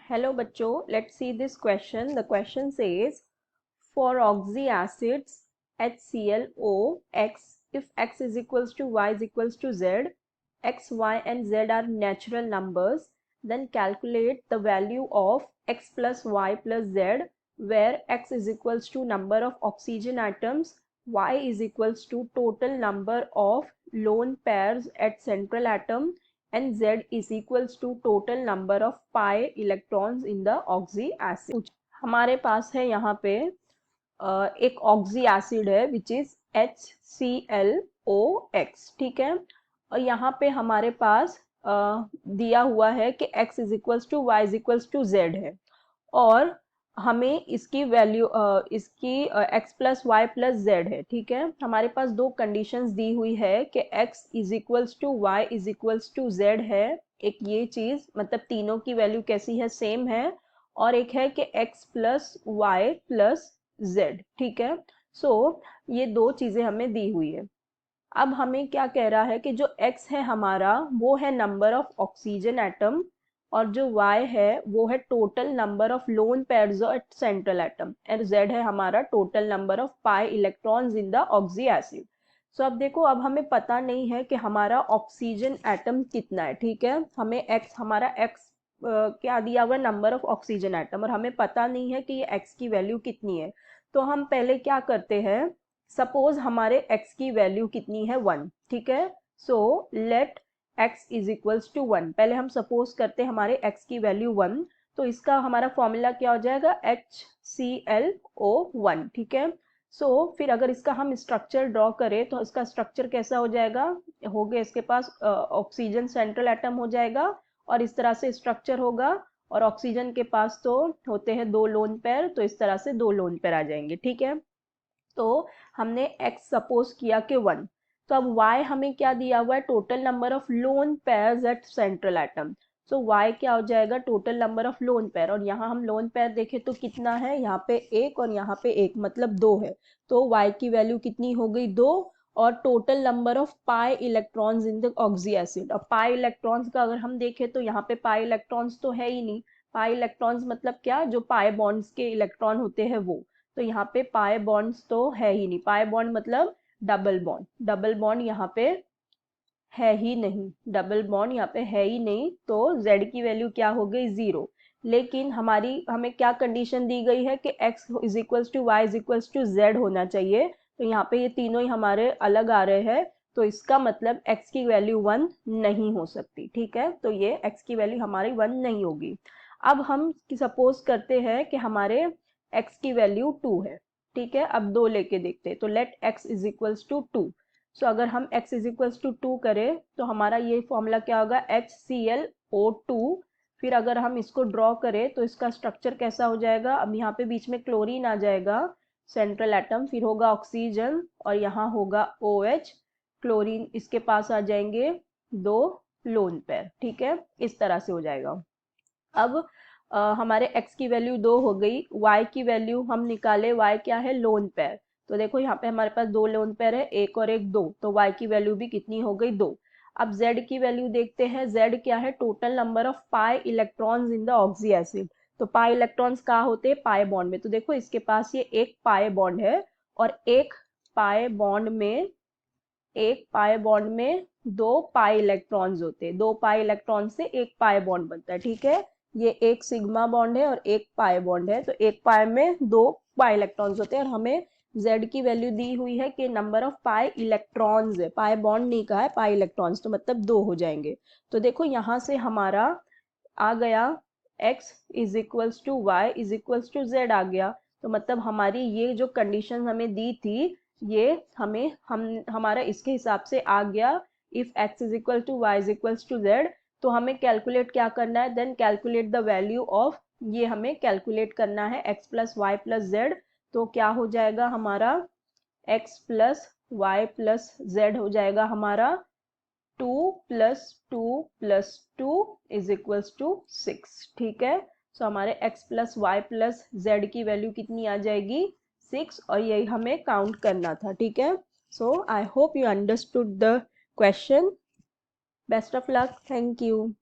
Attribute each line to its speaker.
Speaker 1: Hello बच्चों, let's see this question. The question says, for oxy acids HClOx, if x is equals to y is equals to z, x, y and z are natural numbers, then calculate the value of x plus y plus z, where x is equals to number of oxygen atoms, y is equals to total number of lone pairs at central atom, and Z is equals to total number of pi electrons in the oxy acid. हमारे पास है यहाँ पे एक oxy acid है which is HClOx, ठीक है। और यहाँ पे हमारे पास दिया हुआ है कि x is equals to Y is equals to Z है, और हमें इसकी वैल्यू इसकी x plus Y plus Z है, ठीक है। हमारे पास दो कंडीशंस दी हुई है कि x is equals to Y is equals to Z है, एक ये चीज मतलब तीनों की वैल्यू कैसी है, सेम है, और एक है कि x plus Y plus Z, ठीक है। सो ये दो चीजें हमें दी हुई है। अब हमें क्या कह रहा है कि जो x है हमारा वो है नंबर ऑफ ऑक्सीजन एटम, और जो y है वो है total number of lone pairs at central atom, और z है हमारा total number of pi electrons in the oxy acid. So अब देखो, अब हमें पता नहीं है कि हमारा ऑक्सीजन एटम कितना है, ठीक है। हमें x, हमारा x क्या दिया हुआ है, नंबर ऑफ ऑक्सीजन एटम, और हमें पता नहीं है कि ये x की वैल्यू कितनी है। तो हम पहले क्या करते हैं, सपोज हमारे x की वैल्यू कितनी है 1, ठीक है। So let x is equals to 1, पहले हम सपोज करते हैं हमारे x की वैल्यू 1, तो इसका हमारा फॉर्मूला क्या हो जाएगा, HClO1, ठीक है। सो फिर अगर इसका हम स्ट्रक्चर ड्रॉ करें तो इसका स्ट्रक्चर कैसा हो जाएगा, हो गया इसके पास ऑक्सीजन सेंट्रल एटम हो जाएगा, और इस तरह से स्ट्रक्चर होगा, और ऑक्सीजन के पास तो होते हैं दो लोन पेयर, तो इस तरह से दो लोन पेयर आ जाएंगे, ठीक है। तो हमने x सपोज किया कि 1, तो अब y हमें क्या दिया हुआ है, total number of lone pairs at central atom. So y क्या हो जाएगा, total number of lone pair, और यहाँ हम लोन पेयर देखें तो कितना है, यहाँ पे एक और यहाँ पे एक, मतलब 2 है। तो y की वैल्यू कितनी हो गई, 2, और total number of pi electrons in the oxy acid. और पाई इलेक्ट्रॉन्स का अगर हम देखें तो यहाँ पे पाई इलेक्ट्रॉन्स तो है ही नहीं। पाई इलेक्ट्रॉन्स मतलब क्या, जो पाई बॉन्ड्स के इलेक्ट्रॉन होते हैं वो, तो यहाँ पे पाई बॉन्ड्स तो है ही नहीं। पाई बॉन्ड मतलब डबल बॉन्ड, डबल बॉन्ड यहाँ पे है ही नहीं, डबल बॉन्ड यहाँ पे है ही नहीं, तो z की वैल्यू क्या हो गई, 0। लेकिन हमें क्या कंडीशन दी गई है कि x is equals to Y is equals to Z होना चाहिए, तो यहाँ पे ये तीनों ही हमारे अलग आ रहे हैं, तो इसका मतलब x की वैल्यू 1 नहीं हो सकती, ठीक है। तो ये x की वैल्यू हमारी 1 नहीं होगी। अब हम सपोज करते हैं कि हमारे x की वैल्यू 2 है, ठीक है। अब 2 लेके देखते हैं, तो let x is equals to 2। So अगर हम x इज इक्वल्स टू 2 करें तो हमारा ये फॉर्मूला क्या होगा, HClO2। फिर अगर हम इसको ड्रॉ करें तो इसका स्ट्रक्चर कैसा हो जाएगा, अब यहाँ पे बीच में क्लोरीन आ जाएगा, सेंट्रल एटम, फिर होगा ऑक्सीजन, और यहाँ होगा OH, क्लोरीन इसके पास आ जाएंगे दो लोन पेयर, ठीक है। इस तरह से हो जाएगा। अब हमारे x की वैल्यू 2 हो गई, y की वैल्यू हम निकाले, y क्या है, लोन पेयर। तो देखो यहाँ पे हमारे पास दो लोन पेयर है, एक और एक 2, तो y की वैल्यू भी कितनी हो गई, 2। अब z की वैल्यू देखते हैं, z क्या है, total number of pi electrons in the oxy acid. तो पाई इलेक्ट्रॉन्स कहाँ होते हैं, पाई बॉन्ड में। तो देखो इसके पास ये एक पाई बॉन्ड है, और एक पाई बॉन्ड में, एक पाई बॉन्ड में दो पाई इलेक्ट्रॉन्स होते हैं, दो पाई इलेक्ट्रॉन से एक पाई बॉन्ड बनता है, ठीक है। ये एक सिग्मा बॉन्ड है और एक पाई बॉन्ड है, तो एक पाई में दो पाई इलेक्ट्रॉन्स होते हैं, और हमें z की वैल्यू दी हुई है कि नंबर ऑफ पाई इलेक्ट्रॉन्स है, पाई बॉन्ड नहीं कहा है, पाई इलेक्ट्रॉन्स, तो मतलब 2 हो जाएंगे। तो देखो यहाँ से हमारा आ गया x is equals to Y is equals to Z आ गया। तो मतलब हमारी ये जो कंडीशन हमें दी थी, ये हमारा इसके हिसाब से आ गया। If x is equal to Y is equals to Z, तो हमें कैलकुलेट क्या करना है, then calculate the value of, ये हमें कैलकुलेट करना है x plus Y plus Z. तो क्या हो जाएगा हमारा, x plus Y plus Z हो जाएगा हमारा 2 plus 2 plus 2 is equals to 6, ठीक है। सो हमारे x plus Y plus Z की वैल्यू कितनी आ जाएगी, 6, और यही हमें काउंट करना था, ठीक है। So I hope you understood the question. Best of luck, thank you.